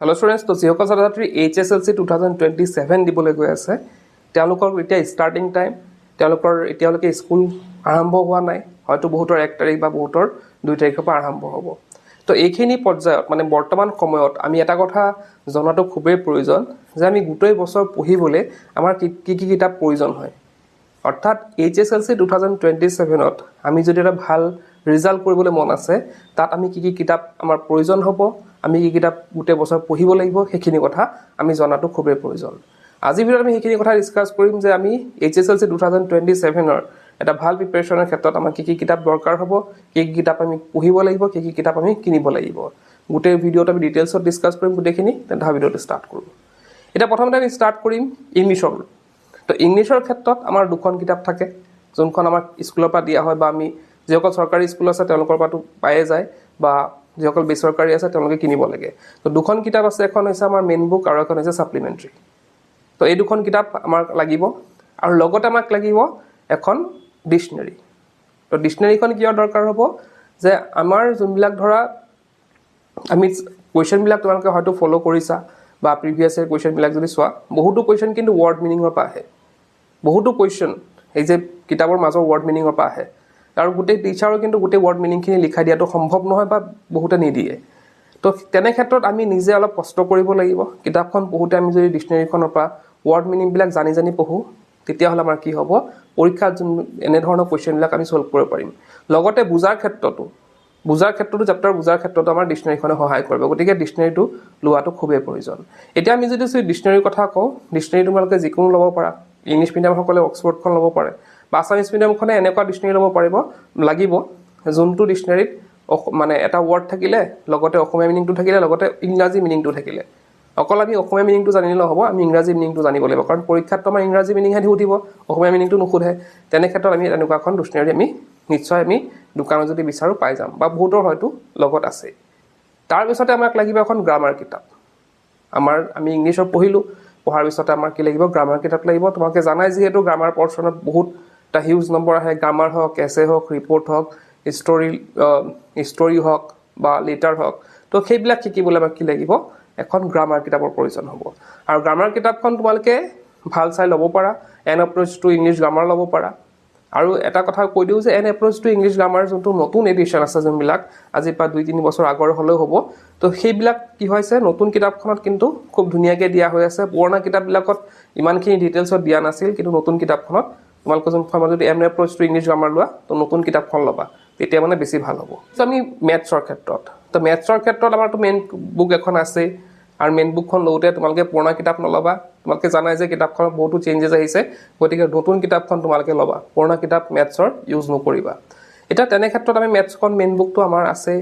Hello' students, তো যিসকল ছাত্ৰ ছাত্ৰী HSLC 2027 দিবলৈ গৈ আছে তেওঁলোকৰ এতিয়া ষ্টাৰ্টিং টাইম, তেওঁলোকৰ এতিয়ালৈকে স্কুল আৰম্ভ হোৱা নাই, হয়তো বহুতৰ 1 তাৰিখ বা বহুতৰ 2 তাৰিখৰ পৰা আৰম্ভ হ'ব। তো এইখিনি পৰ্যায়ত মানে বৰ্তমান সময়ত আমি এটা কথা জনাটো খুবেই প্ৰয়োজন যে আমি গোটেই বছৰ পঢ়িবলৈ আমাৰ কি কি কিতাপ প্ৰয়োজন হয়। অৰ্থাৎ HSLC 2027ত আমি যদি এটা ভাল ৰিজাল্ট কৰিবলৈ মন আছে তাত আমি কি কিতাপ আমাৰ প্ৰয়োজন হ'ব, আমি কি কিতাপ গোটেই বছৰ পঢ়িব লাগিব, সেইখিনি কথা আমি জনাটো খুবেই প্ৰয়োজন। আজিৰ ভিডিঅ'ত আমি সেইখিনি কথা ডিছকাছ কৰিম যে আমি HSLC 2027ৰ এটা ভাল প্ৰিপাৰেশ্যনৰ ক্ষেত্ৰত আমাৰ কি কিতাপ দৰকাৰ হ'ব, কি কিতাপ আমি পঢ়িব লাগিব, কি কিতাপ আমি কিনিব লাগিব। গোটেই ভিডিঅ'ত আমি ডিটেইলছত ডিছকাছ কৰিম গোটেইখিনি। তেন্তে ভিডিঅ'টো ষ্টাৰ্ট কৰোঁ। এতিয়া প্ৰথমতে আমি ষ্টাৰ্ট কৰিম ইংলিছৰ। তো ইংলিছৰ ক্ষেত্ৰত আমাৰ দুখন কিতাপ থাকে, যোনখন আমাৰ স্কুলৰ পৰা দিয়া হয় বা আমি যিসকল চৰকাৰী স্কুল আছে তেওঁলোকৰ পৰাতো পায়ে যায়, বা যিসকল বেচৰকাৰী আছে তেওঁলোকে কিনিব লাগে। তো দুখন কিতাপ আছে, এখন হৈছে আমাৰ মেইন বুক আৰু এখন হৈছে ছাপ্লিমেণ্টাৰী। তো এই দুখন কিতাপ আমাক লাগিব আৰু লগতে আমাক লাগিব এখন ডিক্সনেৰী। তো ডিক্সনেৰীখন কিয় দৰকাৰ হ'ব যে আমাৰ যোনবিলাক ধৰা আমি কুৱেশ্যনবিলাক তোমালোকে হয়তো ফ'ল' কৰিছা বা প্ৰিভিয়াছ ইয়েৰ কুৱেশ্যনবিলাক যদি চোৱা, বহুতো কুৱেশ্যন কিন্তু ৱৰ্ড মিনিঙৰ পৰা আহে। বহুতো কুৱেশ্যন এই যে কিতাপৰ মাজৰ ৱৰ্ড মিনিঙৰ পৰা আহে, আৰু গোটেই টিচাৰো কিন্তু গোটেই ৱৰ্ড মিনিংখিনি লিখাই দিয়াটো সম্ভৱ নহয় বা বহুতে নিদিয়ে। তো তেনে ক্ষেত্ৰত আমি নিজে অলপ কষ্ট কৰিব লাগিব। কিতাপখন পঢ়োঁতে আমি যদি ডিক্সনেৰীখনৰ পৰা ৱৰ্ড মিনিংবিলাক জানি পঢ়োঁ, তেতিয়াহ'লে আমাৰ কি হ'ব, পৰীক্ষাত যোন এনেধৰণৰ কুৱেশ্যনবিলাক আমি ছল্ভ কৰিব পাৰিম। লগতে বুজাৰ ক্ষেত্ৰতো চেপ্টাৰ বুজাৰ ক্ষেত্ৰতো আমাৰ ডিক্সনেৰীখনে সহায় কৰিব। গতিকে ডিক্সনেৰীটো লোৱাটো খুবেই প্ৰয়োজন। এতিয়া আমি যদি ডিক্সনেৰীৰ কথা কওঁ, ডিক্সনেৰী তোমালোকে যিকোনো ল'ব পাৰা। ইংলিছ মিডিয়ামসকলে অক্সফৰ্ডখন ল'ব পাৰে, বা আছামিছ মিডিয়ামখনে এনেকুৱা ডিক্সনেৰী ল'ব লাগিব যোনটো ডিক্সনেৰীত মানে এটা ৱৰ্ড থাকিলে, লগতে অসমীয়া মিনিংটো থাকিলে, লগতে ইংৰাজী মিনিংটো থাকিলে। অকল আমি অসমীয়া মিনিংটো জানিলে হ'ব, আমি ইংৰাজী মিনিংটো জানিব লাগিব, কাৰণ পৰীক্ষাতটো আমাৰ ইংৰাজী মিনিংহে সুধিব, অসমীয়া মিনিংটো নুসুধে। তেনে ক্ষেত্ৰত আমি এনেকুৱা এখন ডিক্সনেৰী আমি নিশ্চয় আমি দোকানত যদি বিচাৰোঁ পাই যাম, বা বহুতৰ হয়তো লগত আছে। তাৰপিছতে আমাক লাগিব এখন গ্ৰামাৰ কিতাপ। আমি ইংলিছত পঢ়াৰ পিছতে আমাৰ কি লাগিব, গ্ৰামাৰ কিতাপ লাগিব। তোমালোকে জানাই যিহেতু গ্ৰামাৰ পৰ্চনত বহুত এটা হিউজ নম্বৰ আহে, গ্ৰামাৰ হওক, এছে হওক, ৰিপৰ্ট হওক, হিষ্টৰী হওক বা লেটাৰ হওক। তো সেইবিলাক শিকিবলৈ আমাক কি লাগিব, এখন গ্ৰামাৰ কিতাপৰ প্ৰয়োজন হ'ব। আৰু গ্ৰামাৰ কিতাপখন তোমালোকে ভাল চাই ল'ব পাৰা, N approach to English grammar ল'ব পাৰা। আৰু এটা কথা কৈ দিওঁ যে N approach to English grammar যোনটো নতুন এডিশ্যন আছে, যোনবিলাক আজিৰ পৰা 2-3 বছৰ আগৰ হ'লেও হ'ব, তো সেইবিলাক কি হৈছে, নতুন কিতাপখনত কিন্তু খুব ধুনীয়াকৈ দিয়া হৈ আছে। পুৰণা কিতাপবিলাকত ইমানখিনি ডিটেইলছত দিয়া নাছিল, কিন্তু নতুন কিতাপখনত তোমালোকে যোনখন যদি N approach to English grammar লোৱা, তো নতুন কিতাপখন ল'বা, তেতিয়া মানে বেছি ভাল হ'ব। আমি মেথছৰ ক্ষেত্ৰত, তো মেথছৰ ক্ষেত্ৰত আমাৰতো মেইন বুক এখন আছেই, আৰু মেইন বুকখন লওঁতে তোমালোকে পুৰণা কিতাপ নল'বা। তোমালোকে জানাই যে কিতাপখনত বহুতো চেঞ্জেছ আহিছে, গতিকে নতুন কিতাপখন তোমালোকে ল'বা, পুৰণা কিতাপ মেথছৰ ইউজ নকৰিবা। এতিয়া তেনে ক্ষেত্ৰত আমি মেথছখন মেইন বুকটো আমাৰ আছে।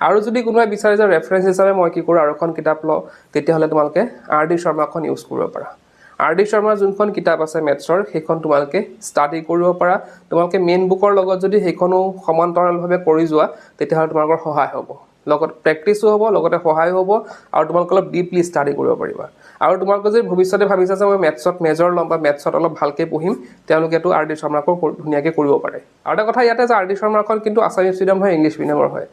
আৰু যদি কোনোবাই বিচাৰে যে ৰেফাৰেঞ্চ হিচাপে মই কি কৰোঁ আৰু এখন কিতাপ লওঁ, তেতিয়াহ'লে তোমালোকে R.D. শৰ্মাখন ইউজ কৰিব পাৰা। R.D. শৰ্মাৰ যোনখন কিতাপ আছে মেথছৰ, সেইখন তোমালোকে ষ্টাডি কৰিব পাৰা। তোমালোকে মেইন বুকৰ লগত যদি সেইখনো সমান্তৰালভাৱে কৰি যোৱা, তেতিয়াহ'লে তোমালোকৰ সহায় হ'ব, লগত প্ৰেক্টিছো হ'ব, লগতে সহায় হ'ব, আৰু তোমালোকে অলপ ডিপলি ষ্টাডি কৰিব পাৰিবা। আৰু তোমালোকে যদি ভৱিষ্যতে ভাবিছা যে মই মেথছত মেজৰ ল'ম বা মেথছত অলপ ভালকৈ পঢ়িম, তেওঁলোকেতো R.D. শৰ্মাকো ধুনীয়াকৈ কৰিব পাৰে। আৰু এটা কথা ইয়াতে যে R.D. শৰ্মাখন কিন্তু আছামিছ মিডিয়াম হয়, ইংলিছ মিডিয়ামৰ হয়।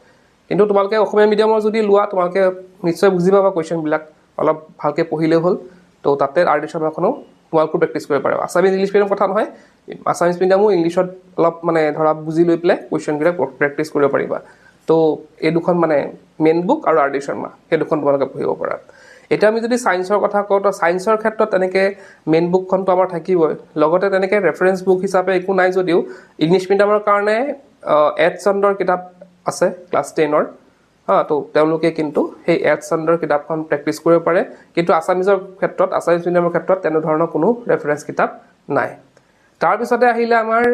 কিন্তু তোমালোকে অসমীয়া মিডিয়ামৰ যদি লোৱা, তোমালোকে নিশ্চয় বুজি পাবা কুৱেশ্যনবিলাক, অলপ ভালকৈ পঢ়িলেই হ'ল। তো তাতে R.D. শৰ্মাখনো তোমালোকো প্ৰেক্টিছ কৰিব পাৰিবা। আছামিছ ইংলিছ মিডিয়াম কথা নহয়, আছামিছ মিডিয়ামো ইংলিছত অলপ মানে ধৰা বুজি লৈ পেলাই কুৱেশ্যনবিলাক প্ৰেক্টিছ কৰিব পাৰিবা। তো এই দুখন মানে মেইন বুক আৰু R.D. শৰ্মা, সেই দুখন তোমালোকে পঢ়িব পাৰা। এতিয়া আমি যদি ছায়েন্সৰ কথা কওঁ, তো ছায়েন্সৰ ক্ষেত্ৰত তেনেকৈ মেইন বুকখনটো আমাৰ থাকিবই, লগতে তেনেকৈ ৰেফাৰেঞ্চ বুক হিচাপে একো নাই যদিও ইংলিছ মিডিয়ামৰ কাৰণে এড চন্দ্ৰৰ কিতাপ আছে ক্লাছ 10ৰ। তো তেওঁলোকে কিন্তু সেই এড চন্দ্ৰৰ কিতাপখন প্ৰেক্টিছ কৰিব পাৰে। কিন্তু আছামিছ মিডিয়ামৰ ক্ষেত্ৰত তেনেধৰণৰ কোনো ৰেফাৰেঞ্চ কিতাপ নাই। তাৰপিছতে আহিলে আমাৰ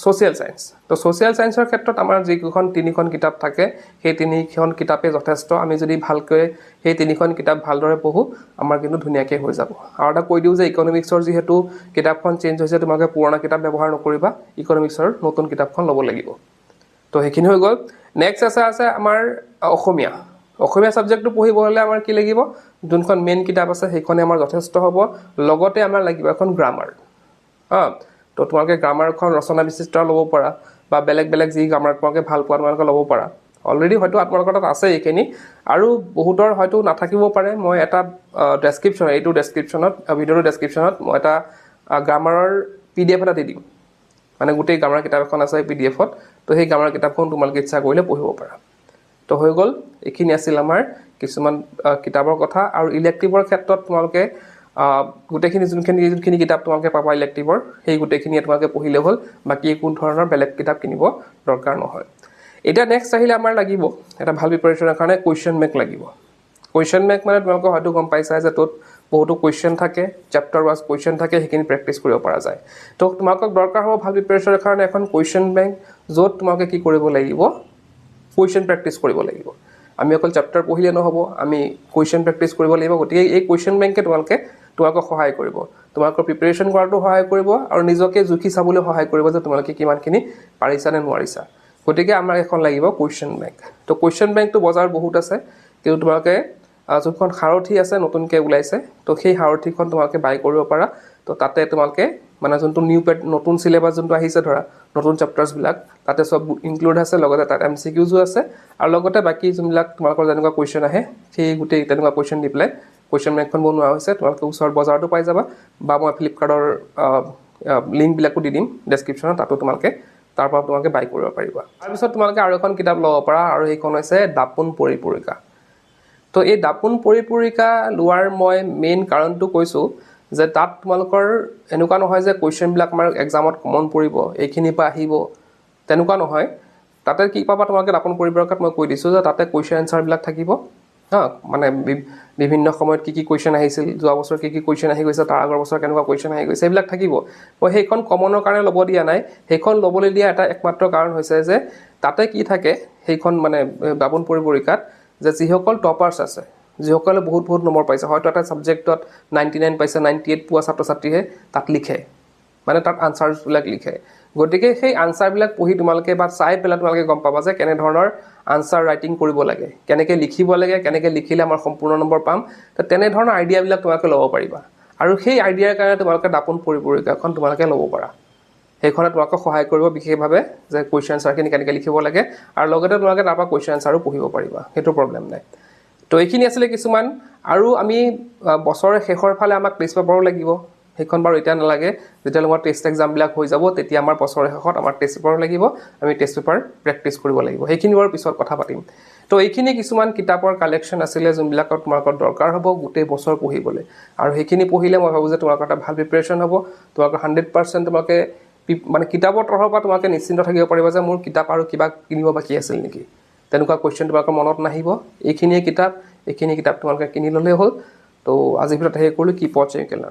ছ'চিয়েল ছায়েন্স। তো ছ'চিয়েল ছায়েন্সৰ ক্ষেত্ৰত আমাৰ যিকেইখন 3খন কিতাপ থাকে, সেই 3খন কিতাপেই যথেষ্ট। আমি যদি ভালকৈ সেই 3খন কিতাপ ভালদৰে পঢ়োঁ, আমাৰ কিন্তু ধুনীয়াকৈ হৈ যাব। আৰু এটা কৈ দিওঁ যে ইকনমিক্সৰ যিহেতু কিতাপখন চেঞ্জ হৈছে, তোমালোকে পুৰণা কিতাপ ব্যৱহাৰ নকৰিবা, ইকনমিক্সৰ নতুন কিতাপখন ল'ব লাগিব। তো সেইখিনি হৈ গ'ল। নেক্সট আছে আমাৰ অসমীয়া ছাবজেক্টটো পঢ়িব হ'লে আমাৰ কি লাগিব, যোনখন মেইন কিতাপ আছে সেইখনে আমাৰ যথেষ্ট হ'ব। লগতে আমাৰ লাগিব এখন গ্ৰামাৰ। তো তোমালোকে গ্ৰামাৰখন ৰচনা বিচিত্ৰ ল'ব পাৰা, বা বেলেগ যি গ্ৰামাৰ তোমালোকে ভাল পোৱা তোমালোকে ল'ব পাৰা। অলৰেডি হয়তো আপোনালোকৰ তাত আছে এইখিনি আৰু বহুতৰ হয়তো নাথাকিব পাৰে মই এটা ডেছক্ৰিপশ্যনত ভিডিঅ'টোৰ ডেছক্ৰিপশ্যনত মই এটা গ্ৰামাৰৰ PDF এটা দি দিম মানে গোটেই গ্ৰামাৰ কিতাপ এখন আছে PDFত তো সেই গ্ৰামাৰ কিতাপখন তোমালোকে ইচ্ছা কৰিলে পঢ়িব পাৰা তো হৈ গ'ল এইখিনি আছিল আমাৰ কিছুমান কিতাপৰ কথা আৰু ইলেক্টিভৰ ক্ষেত্ৰত তোমালোকে গোটেইখিনি যোনখিনি কিতাপ তোমালোকে পাবা ইলেক্টিভৰ সেই গোটেইখিনি তোমালোকে পঢ়িলে হ'ল বাকি কোন ধৰণৰ বেলেগ কিতাপ কিনিব দৰকাৰ নহয় এটা নেক্সট আহিলে আমাৰ লাগিব এটা ভাল প্ৰিপাৰেচনৰ কাৰণে কোৱেশ্চন বেংক লাগিব কোৱেশ্চন বেংক মানে তোমালোকে হয়তো গম পাইছা যে তত বহুতো কোৱেশ্চন থাকে চেপ্টাৰ ৱাইজ কোৱেশ্চন থাকে সেইখিনি প্ৰেক্টিছ কৰিব পৰা যায় তো তোমালোকক দৰকাৰ হ'ব ভাল প্ৰিপাৰেচনৰ কাৰণে এখন কোৱেশ্চন বেংক য'ত তোমালোকে কি কৰিব লাগিব কোৱেশ্চন প্ৰেক্টিছ কৰিব লাগিব আমি অকল চেপ্টাৰ পঢ়িলে নহব আমি কোৱেশ্চন প্ৰেক্টিছ কৰিব লাগিব গতিকে এই কোৱেশ্চন বেংকে তোমালোকক সহায় কৰিব তোমালোকৰ প্ৰিপাৰেচন কৰাটো সহায় কৰিব আৰু নিজকে জুখি চাবলৈ সহায় কৰিব যে তোমালোকে কিমানখিনি পাৰিছা নে নোৱাৰিছা গতিকে আমাৰ এখন লাগিব কোৱেশ্চন বেংক তো কোৱেশ্চন বেংকটো বজাৰ বহুত আছে কিন্তু তোমালোকে যোনখন সাৰথি আছে নতুনকৈ ওলাইছে তো সেই সাৰথিখন তোমালোকে বাই কৰিব পাৰা তো তাতে তোমালোকে মানে যোনটো নতুন সিলেবাস যোনটো আহিছে ধৰা নতুন চেপ্টাৰ্ছবিলাক তাতে সব ইনক্লুড আছে লগতে তাত MCQজো আছে আৰু লগতে বাকি যোনবিলাক তোমালোকৰ যেনেকুৱা কোৱেশ্চন আহে সেই গোটেই তেনেকুৱা কোৱেশ্চন দি পেলাই কোৱেশ্চন বেংকখন বনোৱা হৈছে তোমালোকে ওচৰত বজাৰটো পাই যাবা বা মই ফ্লিপকাৰ্টৰ লিংকবিলাকো দি দিম ডেছক্ৰিপশ্যনত তাতো তোমালোকে তাৰ পৰা তোমালোকে বাই কৰিব পাৰিবা তাৰপিছত তোমালোকে আৰু এখন কিতাপ ল'ব পাৰা আৰু সেইখন হৈছে দাপোন পৰিপূৰিকা তো এই দাপোন পৰিপূৰিকা লোৱাৰ মই মেইন কাৰণটো কৈছোঁ যে তাত তোমালোকৰ এনেকুৱা নহয় যে কোৱেশ্চনবিলাক আমাৰ এক্সামত কমন পৰিব এইখিনিৰ পৰা আহিব তেনেকুৱা নহয় তাতে কি পাবা তোমালোকে দাপোন পৰিপূৰিকাত মই কৈ দিছোঁ যে তাতে কোৱেশ্চন এনচাৰবিলাক থাকিব হা মানে বিভিন্ন সময়ত কি কোৱেশ্চন আহিছিল যোৱা বছৰ কি কোৱেশ্চন আহি গৈছে তাৰ আগৰ বছৰ কেনেকুৱা কোৱেশ্চন আহি গৈছে এইবিলাক থাকিব মই সেইখন কমনৰ কাৰণে ল'ব দিয়া নাই সেইখন ল'বলৈ দিয়া এটা একমাত্ৰ কাৰণ হৈছে যে তাতে কি থাকে সেইখন মানে দাপোন পৰিপূৰিকাত যে যিসকল টপাৰ্ছ আছে যিসকলে বহুত নম্বৰ পাইছে হয়তো এটা ছাবজেক্টত 99 পাইছে 98 পোৱা ছাত্ৰ ছাত্ৰীহে তাত লিখে মানে তাত আনসাৰবিলাক লিখে গতিকে সেই আনসাৰবিলাক পঢ়ি তোমালোকে বা চাই পেলাই তোমালোকে গম পাবা যে কেনে ধৰণৰ আনসাৰ ৰাইটিং কৰিব লাগে কেনেকৈ লিখিব লাগে কেনেকৈ লিখিলে আমাৰ সম্পূৰ্ণ নম্বৰ পাম তো তেনে ধৰণৰ আইডিয়াবিলাক তোমালোকে ল'ব পাৰিবা আৰু সেই আইডিয়াৰ কাৰণে তোমালোকে দাপোন পৰিপূৰিকাখন তোমালোকে ল'ব পাৰা সেইখনে তোমালোকক সহায় কৰিব বিশেষভাৱে যে কোৱেশ্চন আনসাৰখিনি কেনেকৈ লিখিব লাগে আৰু লগতে তোমালোকে তাৰ পৰা কোৱেশ্চন আনসাৰো পঢ়িব পাৰিবা সেইটো প্ৰব্লেম নাই তো এইখিনি আছিলে কিছুমান আৰু আমি বছৰৰ শেষৰ ফালে আমাক টেষ্ট পেপাৰো লাগিব সেইখন বাৰু এতিয়া নালাগে যেতিয়ালৈ আমাৰ টেষ্ট এক্সামবিলাক হৈ যাব তেতিয়া আমাৰ বছৰৰ শেষত আমাৰ টেষ্ট পেপাৰো লাগিব আমি টেষ্ট পেপাৰ প্ৰেক্টিছ কৰিব লাগিব সেইখিনি বাৰু পিছত কথা পাতিম তো এইখিনি কিছুমান কিতাপৰ কালেকশ্যন আছিলে যোনবিলাকত তোমালোকৰ দৰকাৰ হ'ব গোটেই বছৰ পঢ়িবলৈ আৰু সেইখিনি পঢ়িলে মই ভাবোঁ যে তোমালোকৰ এটা ভাল প্ৰিপাৰেশ্যন হ'ব তোমালোকৰ 100% তোমালোকে মানে কিতাপৰ তৰফৰ পৰা তোমালোকে নিশ্চিন্ত থাকিব পাৰিবা যে মোৰ কিতাপ আৰু কিবা কিনিব বাকী আছিল নেকি তেনেকুৱা কোৱেশ্চন তোমালোকৰ মনত নাহিব এইখিনি কিতাপ তোমালোকে কিনি ল'লেই হ'ল তো আজিৰ ভিতৰত সেই কৰিলোঁ কি পঢ়িম